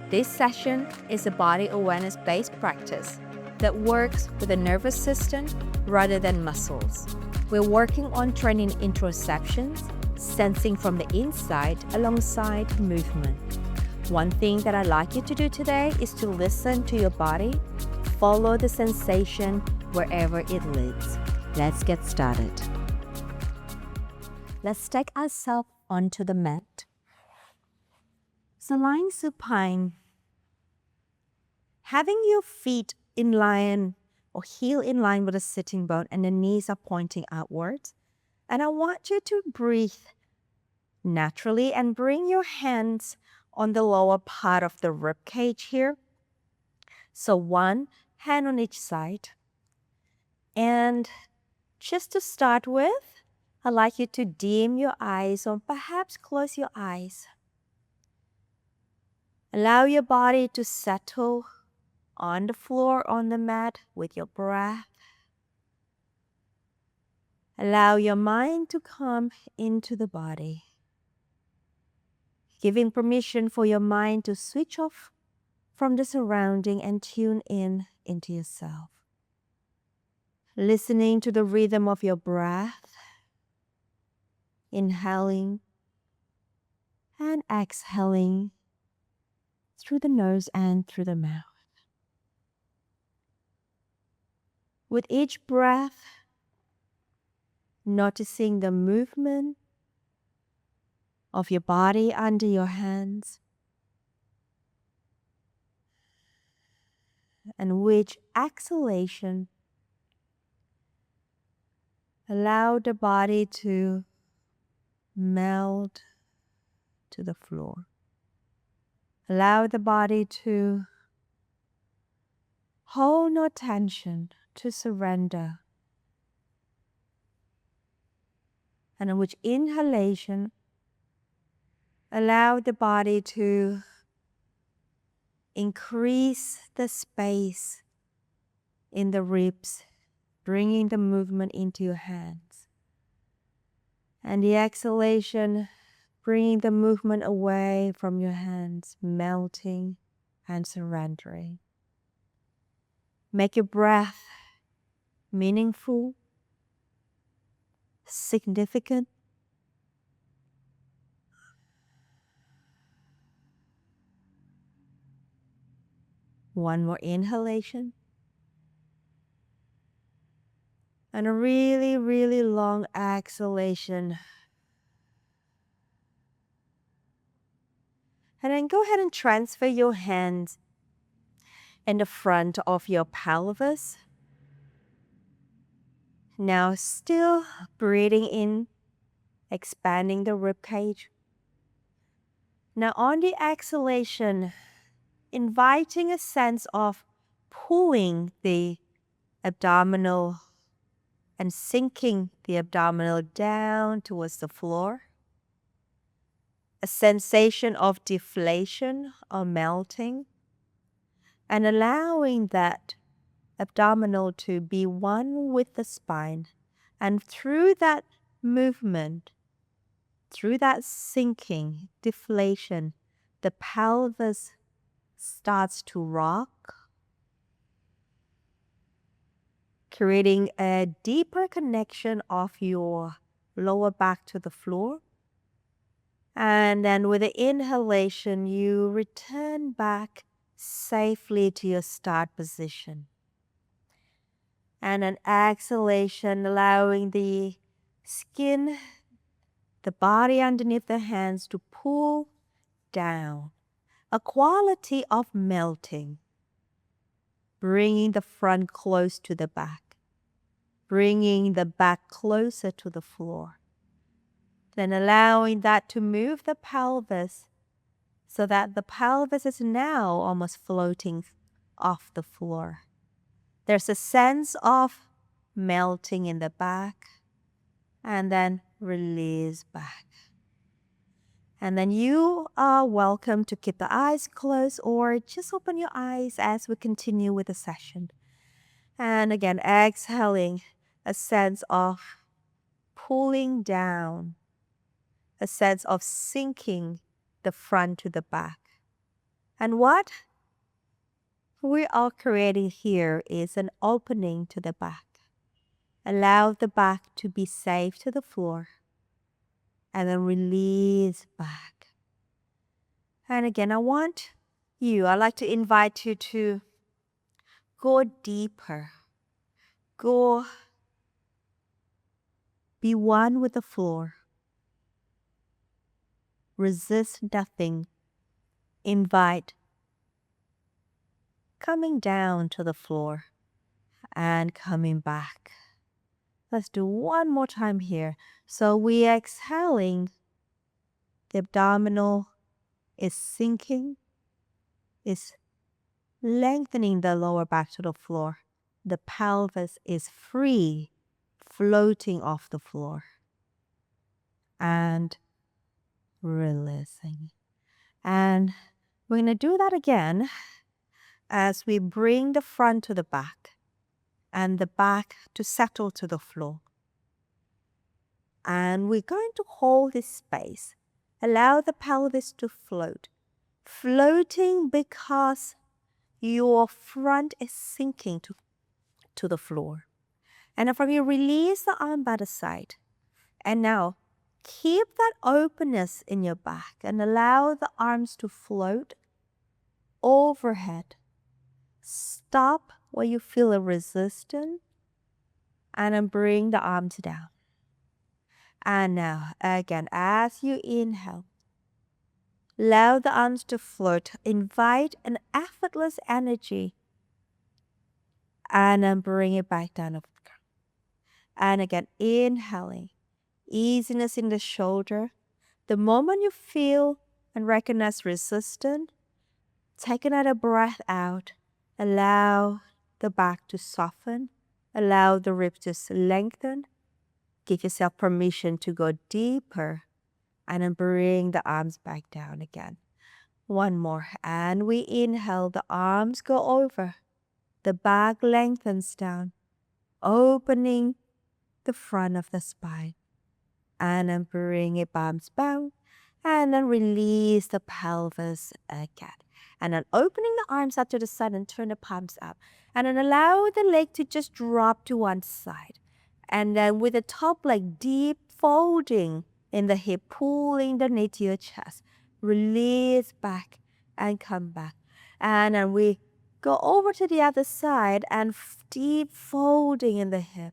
This session is a body awareness based practice that works with the nervous system rather than muscles. We're working on training interoceptions, sensing from the inside alongside movement. One thing that I'd like you to do today is to listen to your body, follow the sensation wherever it leads. Let's get started. Let's take ourselves onto the mat. So lying supine, having your feet in line or heel in line with the sitting bone and the knees are pointing outwards. And I want you to breathe naturally and bring your hands on the lower part of the rib cage here. So one hand on each side. And just to start with, I'd like you to dim your eyes or perhaps close your eyes. Allow your body to settle on the floor, on the mat with your breath. Allow your mind to come into the body, giving permission for your mind to switch off from the surrounding and tune in into yourself. Listening to the rhythm of your breath, inhaling and exhaling through the nose and through the mouth. With each breath, noticing the movement of your body under your hands, and with exhalation, allow the body to melt to the floor. Allow the body to hold no tension, to surrender. And with inhalation, allow the body to increase the space in the ribs, bringing the movement into your hands. And the exhalation, bringing the movement away from your hands, melting and surrendering. Make your breath meaningful, significant. One more inhalation. And a really, really long exhalation. And then go ahead and transfer your hands in the front of your pelvis. Now still breathing in, expanding the rib cage. Now on the exhalation, inviting a sense of pulling the abdominal and sinking the abdominal down towards the floor. A sensation of deflation or melting, and allowing that abdominal to be one with the spine. And through that movement, through that sinking, deflation, the pelvis starts to rock, creating a deeper connection of your lower back to the floor. And then with the inhalation, you return back safely to your start position. And an exhalation, allowing the skin, the body underneath the hands to pull down. A quality of melting, bringing the front close to the back, bringing the back closer to the floor. Then allowing that to move the pelvis so that the pelvis is now almost floating off the floor. There's a sense of melting in the back and then release back. And then you are welcome to keep the eyes closed or just open your eyes as we continue with the session. And again, exhaling, a sense of pulling down, a sense of sinking the front to the back. And what we are creating here is an opening to the back. Allow the back to be safe to the floor. And then release back. And again, I'd like to invite you to go deeper. Be one with the floor. Resist nothing. Invite coming down to the floor and coming back. Let's do one more time here. So we exhaling. The abdominal is sinking, is lengthening the lower back to the floor. The pelvis is free, floating off the floor. And releasing. And we're going to do that again as we bring the front to the back and the back to settle to the floor. And we're going to hold this space. Allow the pelvis to float. Floating because your front is sinking to the floor. And from here, release the arm by the side. And now, keep that openness in your back and allow the arms to float overhead. Stop where you feel a resistance and then bring the arms down. And now, again, as you inhale, allow the arms to float. Invite an effortless energy and then bring it back down. And again, inhaling, easiness in the shoulder. The moment you feel and recognize resistance, take another breath out. Allow the back to soften. Allow the ribs to lengthen. Give yourself permission to go deeper and then bring the arms back down again. One more. And we inhale, the arms go over. The back lengthens down, opening the front of the spine. And then bring it bounce down. And then release the pelvis again. And then opening the arms up to the side and turn the palms up. And then allow the leg to just drop to one side. And then with the top leg deep folding in the hip, pulling the knee to your chest. Release back and come back. And then we go over to the other side and deep folding in the hip.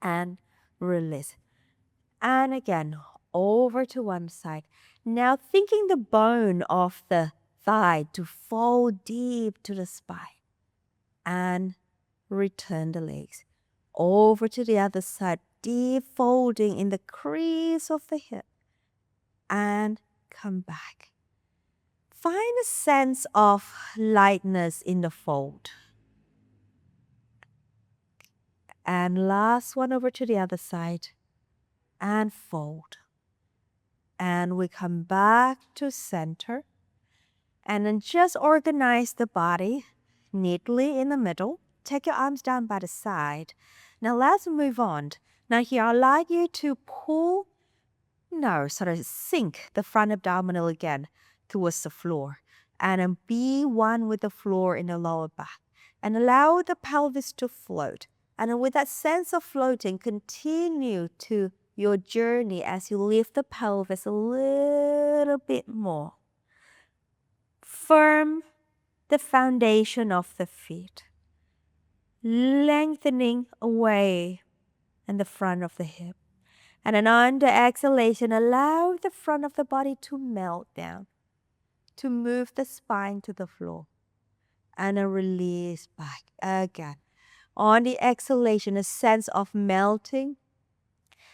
And release. And again, over to one side. Now thinking the bone of the thigh to fold deep to the spine. And return the legs. Over to the other side, deep folding in the crease of the hip. And come back. Find a sense of lightness in the fold. And last one over to the other side. And fold. And we come back to center. And then just organize the body neatly in the middle. Take your arms down by the side. Now let's move on. Now here I'd like you to sink the front abdominal again towards the floor. And then be one with the floor in the lower back. And allow the pelvis to float. And then with that sense of floating, continue to your journey as you lift the pelvis a little bit more. Firm the foundation of the feet. Lengthening away in the front of the hip. And then on the exhalation, allow the front of the body to melt down. To move the spine to the floor. And then release back again. On the exhalation, a sense of melting.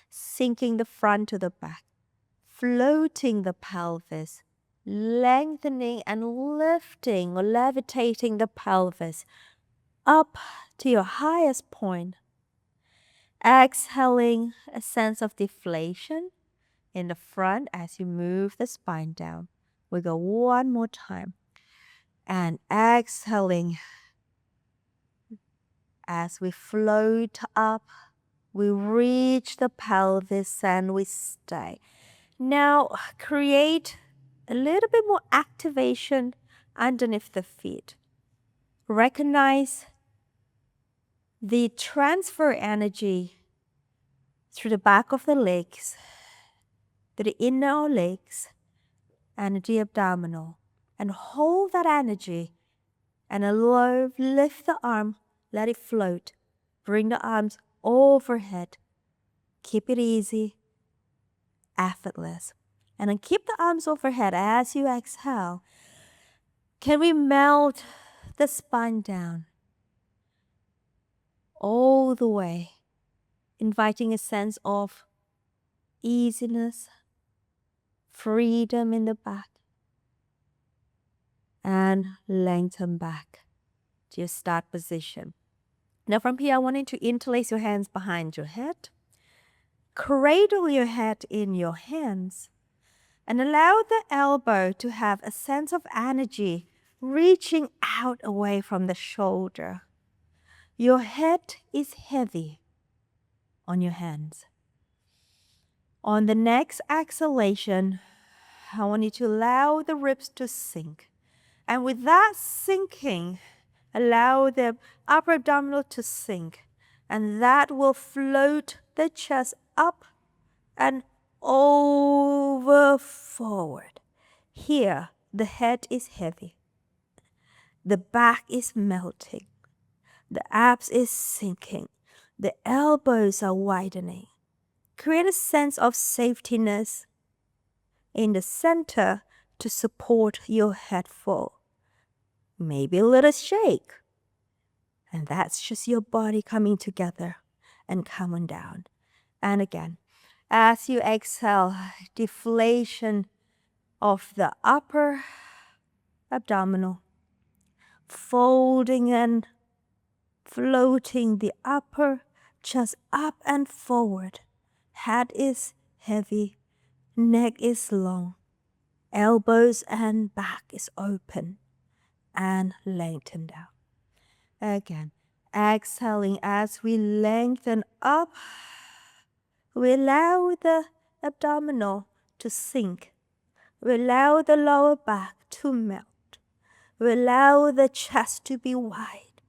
Sinking the front to the back. Floating the pelvis. Lengthening and lifting or levitating the pelvis up to your highest point. Exhaling a sense of deflation in the front as you move the spine down. We go one more time. And exhaling as we float up, we reach the pelvis and we stay. Now create a little bit more activation underneath the feet. Recognize the transfer energy through the back of the legs, to the inner legs, and the abdominal. And hold that energy and lift the arm, let it float. Bring the arms overhead. Keep it easy, effortless. And then keep the arms overhead as you exhale. Can we melt the spine down all the way, inviting a sense of easiness, freedom in the back, and lengthen back to your start position. Now from here, I want you to interlace your hands behind your head, cradle your head in your hands, and allow the elbow to have a sense of energy reaching out away from the shoulder. Your head is heavy on your hands. On the next exhalation, I want you to allow the ribs to sink. And with that sinking, allow the upper abdominal to sink. And that will float the chest up and over forward. Here, the head is heavy. The back is melting. The abs is sinking. The elbows are widening. Create a sense of safetiness in the center to support your head fall. Maybe a little shake. And that's just your body coming together and coming down. And again, as you exhale, deflation of the upper abdominal, folding and floating the upper chest up and forward. Head is heavy, neck is long, elbows and back is open and lengthen down. Again, exhaling as we lengthen up, we allow the abdominal to sink. We allow the lower back to melt. We allow the chest to be wide.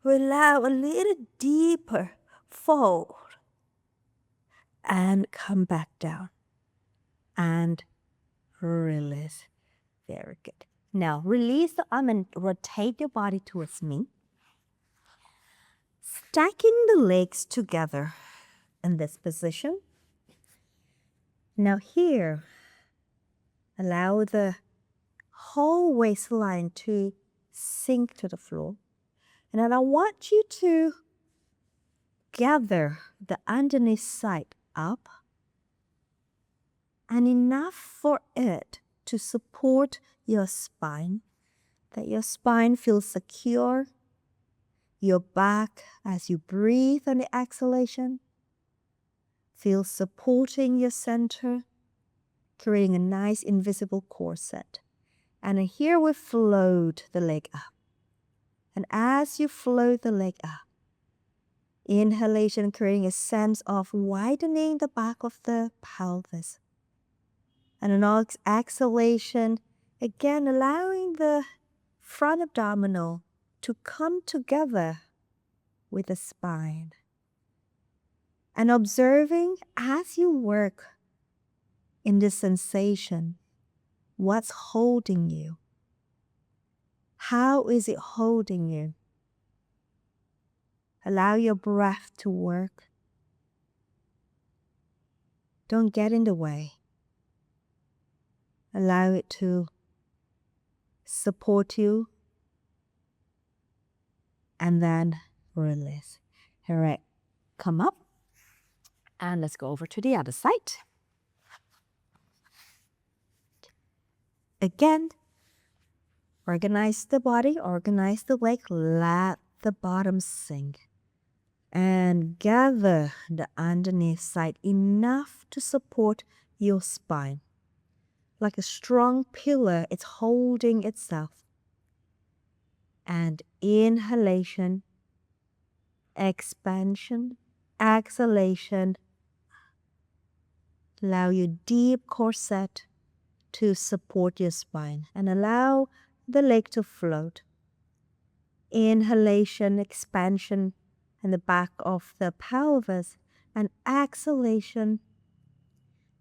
We allow a little deeper fold and come back down and release. Very good. Now release the arm and rotate your body towards me. Stacking the legs together in this position. Now here, allow the whole waistline to sink to the floor. And then I want you to gather the underneath side up and enough for it to support your spine, that your spine feels secure. Your back, as you breathe on the exhalation, feels supporting your center, creating a nice invisible corset. And here we float the leg up. And as you float the leg up, inhalation creating a sense of widening the back of the pelvis. And an exhalation, again allowing the front abdominal to come together with the spine. And observing as you work in this sensation, what's holding you? How is it holding you? Allow your breath to work. Don't get in the way. Allow it to support you. And then release. All right, come up. And let's go over to the other side. Again, organize the body, organize the leg, let the bottom sink. And gather the underneath side enough to support your spine. Like a strong pillar, it's holding itself. And inhalation, expansion, exhalation. Allow your deep corset to support your spine. And allow the leg to float. Inhalation, expansion in the back of the pelvis, and exhalation,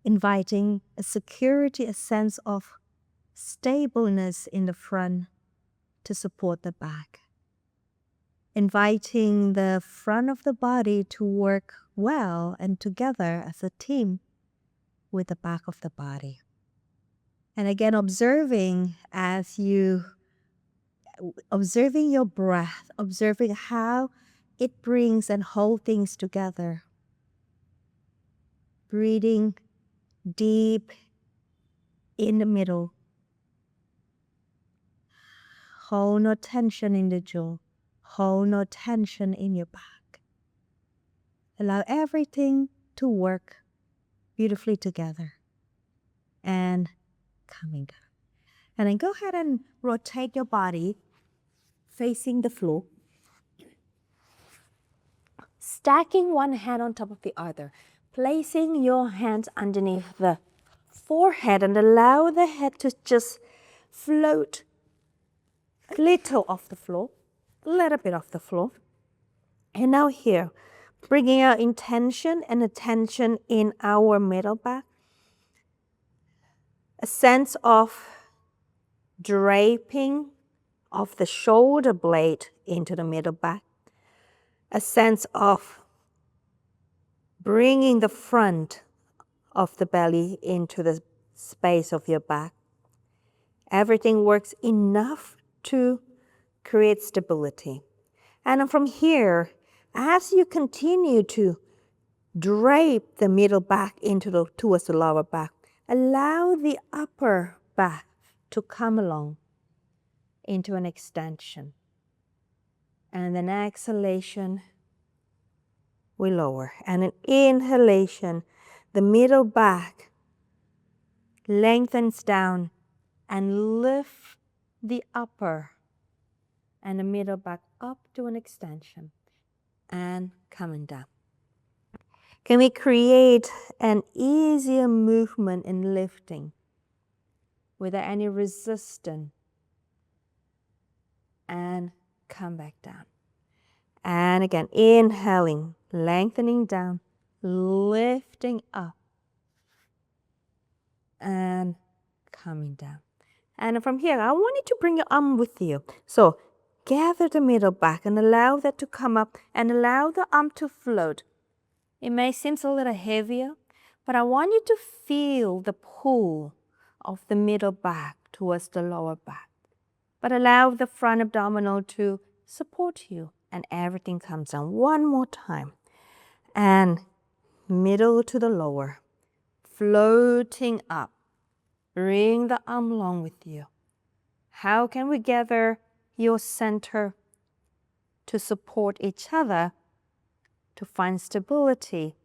inviting a security, a sense of stableness in the front to support the back. Inviting the front of the body to work well and together as a team with the back of the body. And again, observing your breath, observing how it brings and holds things together. Breathing deep in the middle. Hold no tension in the jaw. Hold no tension in your back. Allow everything to work beautifully together. And coming down. And then go ahead and rotate your body facing the floor. Stacking one hand on top of the other. Placing your hands underneath the forehead and allow the head to just float a little off the floor, a little bit off the floor. And now here, bringing our intention and attention in our middle back. A sense of draping of the shoulder blade into the middle back. A sense of bringing the front of the belly into the space of your back. Everything works enough to create stability. And from here, as you continue to drape the middle back towards the lower back, allow the upper back to come along into an extension. And an exhalation, we lower. And an inhalation, the middle back lengthens down and lift the upper and the middle back up to an extension and coming down. Can we create an easier movement in lifting without any resistance? And come back down. And again, inhaling, lengthening down, lifting up, and coming down. And from here, I want you to bring your arm with you. So gather the middle back and allow that to come up and allow the arm to float. It may seem a little heavier, but I want you to feel the pull of the middle back towards the lower back. But allow the front abdominal to support you and everything comes down. One more time. And middle to the lower, floating up. Bring the arm along with you. How can we gather your center to support each other, to find stability,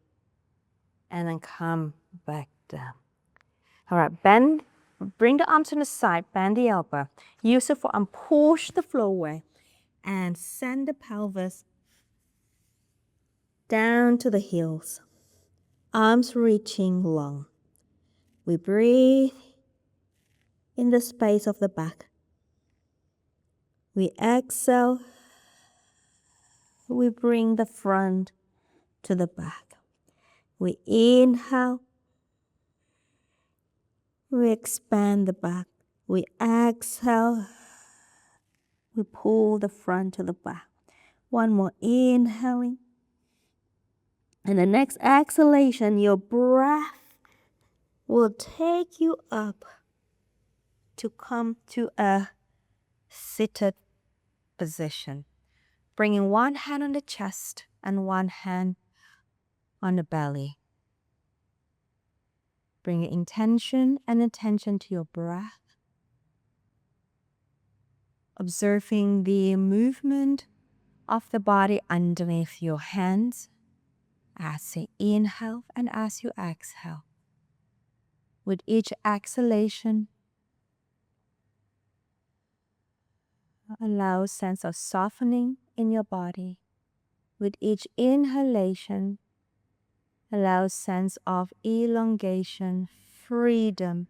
and then come back down. All right, bend, bring the arms to the side, bend the elbow. Use it for arm, push the floor away, and send the pelvis down to the heels. Arms reaching long. We breathe in the space of the back. We exhale. We bring the front to the back. We inhale. We expand the back. We exhale. We pull the front to the back. One more inhaling. And the next exhalation, your breath will take you up to come to a seated position. Bringing one hand on the chest and one hand on the belly. Bringing intention and attention to your breath. Observing the movement of the body underneath your hands as you inhale and as you exhale. With each exhalation, allow a sense of softening in your body. With each inhalation, allow a sense of elongation, freedom.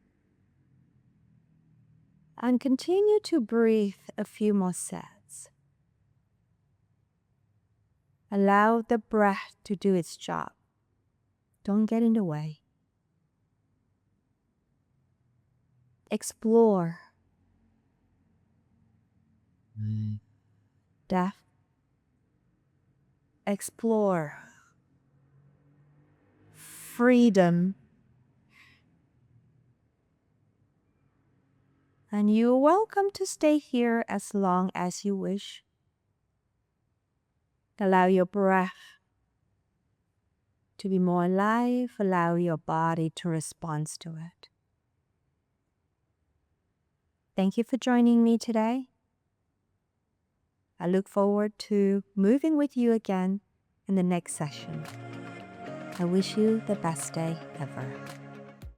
And continue to breathe a few more sets. Allow the breath to do its job. Don't get in the way. Explore depth. Explore freedom. And you're welcome to stay here as long as you wish. Allow your breath to be more alive. Allow your body to respond to it. Thank you for joining me today. I look forward to moving with you again in the next session. I wish you the best day ever.